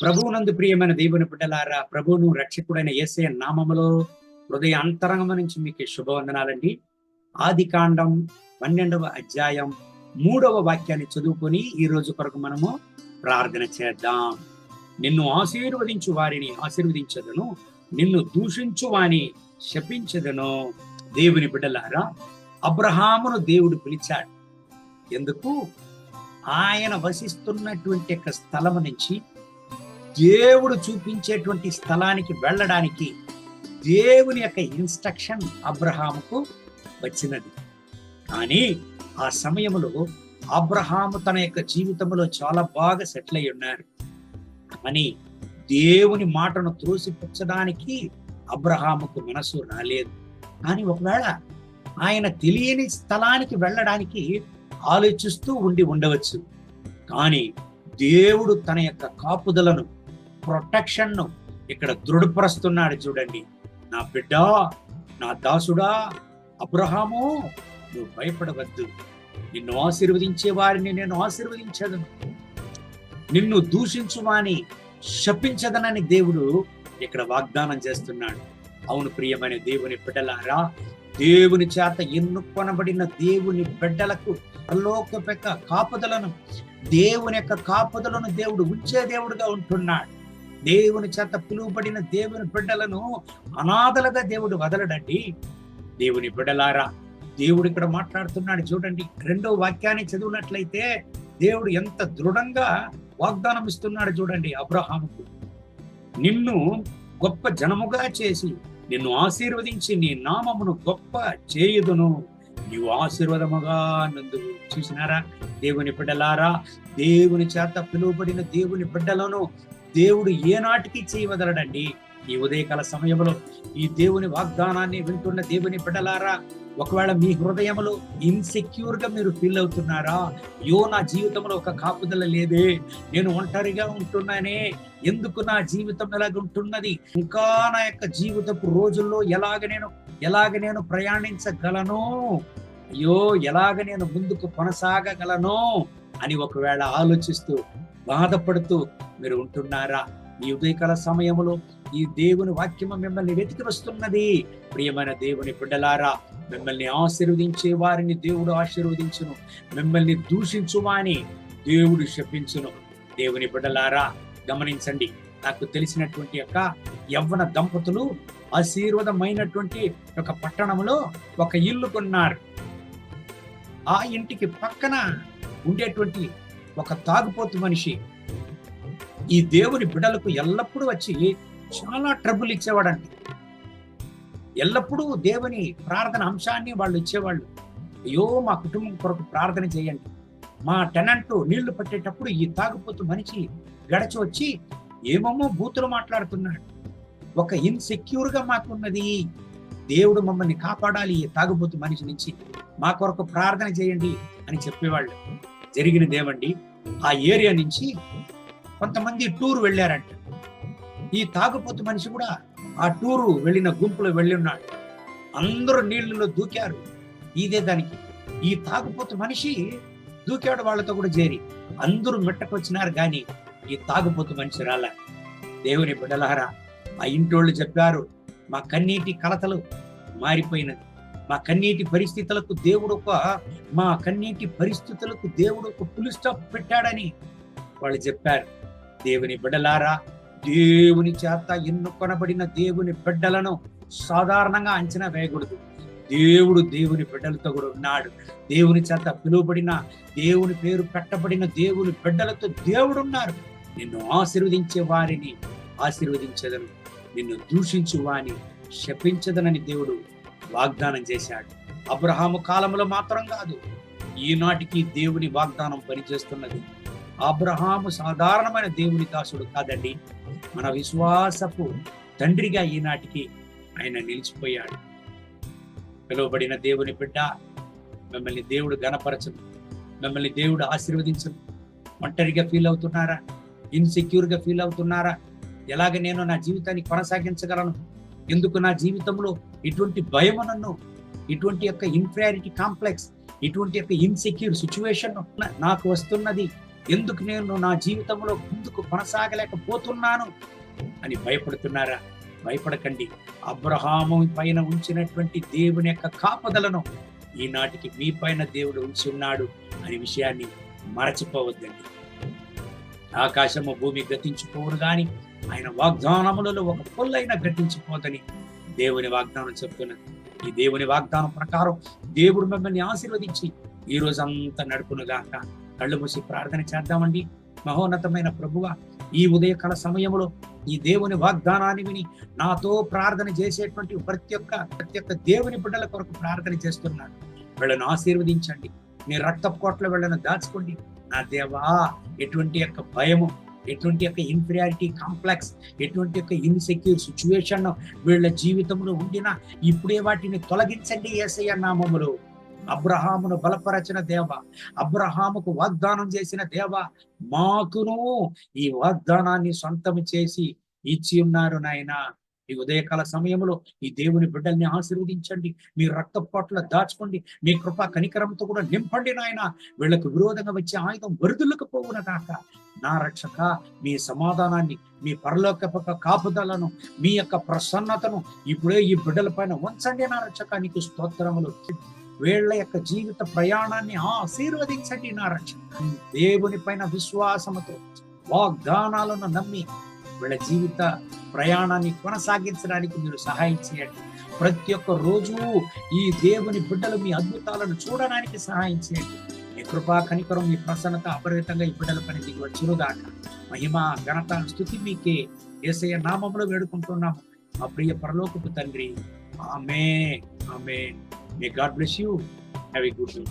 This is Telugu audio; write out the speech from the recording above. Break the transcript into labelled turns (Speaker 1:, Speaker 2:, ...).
Speaker 1: ప్రభువునందు ప్రియమైన దేవుని బిడ్డలారా, ప్రభువును రక్షకుడైన యేసయ్య నామములో హృదయ అంతరంగం నుంచి మీకు శుభవందనాలండి. ఆదికాండం 12వ అధ్యాయం 3వ వాక్యాన్ని చదువుకొని ఈ రోజు కొరకు మనము ప్రార్థన చేద్దాం. నిన్ను ఆశీర్వదించు వారిని ఆశీర్వదించదను, నిన్ను దూషించు వాని శపించదను. దేవుని బిడ్డలారా, అబ్రహామును దేవుడు పిలిచాడు. ఎందుకు? ఆయన వసిస్తున్నటువంటి యొక్క స్థలం నుంచి దేవుడు చూపించేటువంటి స్థలానికి వెళ్ళడానికి దేవుని యొక్క ఇన్స్ట్రక్షన్ అబ్రహాముకు వచ్చినది. కానీ ఆ సమయంలో అబ్రహాము తన యొక్క జీవితంలో చాలా బాగా సెటిల్ అయి ఉన్నారు. కానీ దేవుని మాటను త్రోసిపుచ్చడానికి అబ్రహాముకు మనసు రాలేదు. కానీ ఒకవేళ ఆయన తెలియని స్థలానికి వెళ్ళడానికి ఆలోచిస్తూ ఉండవచ్చు. కానీ దేవుడు తన యొక్క కాపుదలను, ప్రొటెక్షన్ ను ఇక్కడ దృఢపరుస్తున్నాడు. చూడండి, నా బిడ్డ, నా దాసుడా అబ్రహాము, నువ్వు భయపడవద్దు. నిన్ను ఆశీర్వదించే వారిని నేను ఆశీర్వదించదను, నిన్ను దూషించు వాని శపించదనని దేవుడు ఇక్కడ వాగ్దానం చేస్తున్నాడు. అవును ప్రియమైన దేవుని బిడ్డలారా, దేవుని చేత ఎన్నుకొనబడిన దేవుని బిడ్డలకు పరలోకపు కాపుదలను, దేవుని యొక్క కాపుదలను దేవుడు ఉంచే దేవుడుగా ఉంటున్నాడు. దేవుని చేత పిలువబడిన దేవుని బిడ్డలను అనాథలుగా దేవుడు వదలడండి. దేవుని బిడ్డలారా, దేవుడు ఇక్కడ మాట్లాడుతున్నాడు. చూడండి, 2వ వాక్యాన్ని చదివినట్లయితే దేవుడు ఎంత దృఢంగా వాగ్దానం ఇస్తున్నాడు. చూడండి, అబ్రహాముకు నిన్ను గొప్ప జనముగా చేసి నిన్ను ఆశీర్వదించి నీ నామమును గొప్ప చేయుదును, నీవు ఆశీర్వాదముగా నందు. చూసినారా దేవుని బిడ్డలారా, దేవుని చేత పిలువబడిన దేవుని బిడ్డలను దేవుడు ఏనాటికి చేయవదలడండి. ఈ ఉదయకాల సమయంలో ఈ దేవుని వాగ్దానాన్ని వింటున్న దేవుని బిడ్డలారా, ఒకవేళ మీ హృదయంలో ఇన్సెక్యూర్ గా మీరు ఫీల్ అవుతున్నారా? నా జీవితంలో ఒక కాపుదల లేదే, నేను ఒంటరిగా ఉంటున్నానే, ఎందుకు నా జీవితం ఎలాగ ఉంటున్నది, ఇంకా నా యొక్క జీవితపు రోజుల్లో ఎలాగ నేను ప్రయాణించగలను, ఎలాగ నేను ముందుకు కొనసాగగలను అని ఒకవేళ ఆలోచిస్తూ బాధపడుతూ మీరు ఉంటున్నారా? ఈ ఉదయకాల సమయంలో ఈ దేవుని వాక్యము మిమ్మల్ని వెతికి వస్తున్నది. ప్రియమైన దేవుని బిడ్డలారా, మిమ్మల్ని ఆశీర్వదించే వారిని దేవుడు ఆశీర్వదించును, మిమ్మల్ని దూషించు వాని దేవుడు శపించును. దేవుని బిడ్డలారా, గమనించండి, నాకు తెలిసినటువంటి యొక్క యవ్వన దంపతులు ఆశీర్వాదమైనటువంటి ఒక పట్టణంలో ఒక ఇల్లు కొన్నారు. ఆ ఇంటికి పక్కన ఉండేటువంటి ఒక తాగుపోతు మనిషి ఈ దేవుని బిడ్డలకు ఎల్లప్పుడూ వచ్చి చాలా ట్రబుల్ ఇచ్చేవాడంట. ఎల్లప్పుడూ దేవుని ప్రార్థన అంశాన్ని వాళ్ళు ఇచ్చేవాళ్ళు. మా కుటుంబం కొరకు ప్రార్థన చేయండి. మా టెనెంట్ నీళ్లు పట్టేటప్పుడు ఈ తాగుపోతు మనిషి గడచి వచ్చి ఏమేమో బూతులు మాట్లాడుతున్నాడు. ఒక ఇన్సెక్యూర్ గా మాకున్నది, దేవుడు మమ్మల్ని కాపాడాలి ఈ తాగుబోతు మనిషి నుంచి, మా కొరకు ప్రార్థన చేయండి అని చెప్పేవాళ్ళు. జరిగినదేమండి, ఆ ఏరియా నుంచి కొంతమంది టూర్ వెళ్ళారంట. ఈ తాగుపోతు మనిషి కూడా ఆ టూరు వెళ్ళిన గుంపులో వెళ్ళి ఉన్నాడు. అందరూ నీళ్ళలో దూకారు. ఇదే దానికి ఈ తాగుపోతు మనిషి దూకాడు వాళ్ళతో కూడా చేరి. అందరూ మెట్టకొచ్చినారు, కానీ ఈ తాగుపోతు మనిషి రాలే. దేవుని బిడ్డలారా, ఆ ఇంటోళ్ళు చెప్పారు, మా కన్నీటి కలతలు మారిపోయినది, మా కన్నీటి పరిస్థితులకు దేవుడు ఒక ఫుల్ స్టాప్ పెట్టాడని వాళ్ళు చెప్పారు. దేవుని బిడ్డలారా, దేవుని చేత ఎన్నుకొనబడిన దేవుని బిడ్డలను సాధారణంగా అంచనా వేయకూడదు. దేవుడు దేవుని బిడ్డలతో కూడా ఉన్నాడు. దేవుని చేత పిలువబడిన, దేవుని పేరు పెట్టబడిన దేవుని బిడ్డలతో దేవుడు ఉన్నారు. నిన్ను ఆశీర్వదించే వారిని ఆశీర్వదించదను, నిన్ను దూషించు వాని శపించదనని దేవుడు వాగ్దానం చేశాడు. అబ్రహాము కాలంలో మాత్రం కాదు, ఈనాటికి దేవుని వాగ్దానం పనిచేస్తున్నది. అబ్రహాము సాధారణమైన దేవుని దాసుడు కాదండి, మన విశ్వాసపు తండ్రిగా ఈనాటికి ఆయన నిలిచిపోయాడు. పిలువబడిన దేవుని బిడ్డ, మిమ్మల్ని దేవుడు ఘనపరచను, మిమ్మల్ని దేవుడు ఆశీర్వదించను. ఒంటరిగా ఫీల్ అవుతున్నారా? ఇన్సెక్యూర్ గా ఫీల్ అవుతున్నారా? ఎలాగ నేను నా జీవితాన్ని కొనసాగించగలను, ఎందుకు నా జీవితంలో ఇటువంటి భయం, నన్ను ఇటువంటి యొక్క ఇన్ఫీరియారిటీ కాంప్లెక్స్, ఇటువంటి యొక్క ఇన్సెక్యూర్ సిచ్యువేషన్ నాకు వస్తున్నది ఎందుకు నేను నా జీవితంలో ముందుకు కొనసాగలేకపోతున్నాను అని భయపడుతున్నారా? భయపడకండి. అబ్రహాము పైన ఉంచినటువంటి దేవుని యొక్క కాపుదలను ఈనాటికి మీ పైన దేవుడు ఉంచి ఉన్నాడు అనే విషయాన్ని మరచిపోవద్దండి. ఆకాశము భూమి గతించిపోవును గాని ఆయన వాగ్దానములలో ఒక పొల్లైనా గతించిపోదని దేవుని వాగ్దానం చెప్తున్నది. ఈ దేవుని వాగ్దానం ప్రకారం దేవుడు మిమ్మల్ని ఆశీర్వదించి ఈ రోజంతా నడుపునుగాక. కళ్ళు మూసి ప్రార్థన చేద్దామండి. మహోన్నతమైన ప్రభువ, ఈ ఉదయకాల సమయంలో ఈ దేవుని వాగ్దానాన్ని విని నాతో ప్రార్థన చేసేటువంటి ప్రతి ఒక్క దేవుని బిడ్డల కొరకు ప్రార్థన చేస్తున్నాను. వీళ్ళను ఆశీర్వదించండి. మీ రక్తపు కోట్ల వీళ్ళను దాచుకోండి. నా దేవా, ఎటువంటి యొక్క భయము, ఎటువంటి యొక్క ఇన్ఫీరియారిటీ కాంప్లెక్స్, ఎటువంటి యొక్క ఇన్సెక్యూర్ సిచ్యువేషన్ వీళ్ళ జీవితంలో ఉండినా ఇప్పుడే వాటిని తొలగించండి యేసయ్య నామములో. అబ్రహామును బలపరచిన దేవ, అబ్రహాముకు వాగ్దానం చేసిన దేవ, మాకును ఈ వాగ్దానాన్ని సొంతం చేసి ఇచ్చి ఉన్నారు నాయన. ఈ ఉదయకాల సమయంలో ఈ దేవుని బిడ్డల్ని ఆశీర్వదించండి. మీ రక్తపోట్ల దాచుకోండి. మీ కృపా కనికరంతో కూడా నింపండి నాయన. వీళ్ళకు విరోధంగా వచ్చే ఆయుధం వరుదులకు పోవున కాక. నా రక్షక, మీ సమాధానాన్ని, మీ పరలోక కాపుదలను, మీ యొక్క ప్రసన్నతను ఇప్పుడే ఈ బిడ్డల పైన ఉంచండి నా రక్షక. నీకు స్తోత్రములు. వీళ్ళ యొక్క జీవిత ప్రయాణాన్ని ఆశీర్వదించండి నా రక్షక. దేవుని పైన విశ్వాసముతో వాగ్దానాలను నమ్మి వీళ్ళ జీవిత ప్రయాణాన్ని కొనసాగించడానికి మీరు సహాయం చేయండి. ప్రతి ఒక్క రోజు ఈ దేవుని బిడ్డలు మీ అద్భుతాలను చూడడానికి సహాయం చేయండి. మీ కృపా కనికరం, మీ ప్రసన్నత అపరిమితంగా ఈ బిడ్డల పని దిగి వచ్చునుగాక. మహిమ ఘనత స్తుతి మీకే యేసయ్య నామములో వేడుకుంటున్నాము మా ప్రియ పరలోకపు తండ్రి. ఆమేన్. ఆమేన్. May God bless you. Have a good day.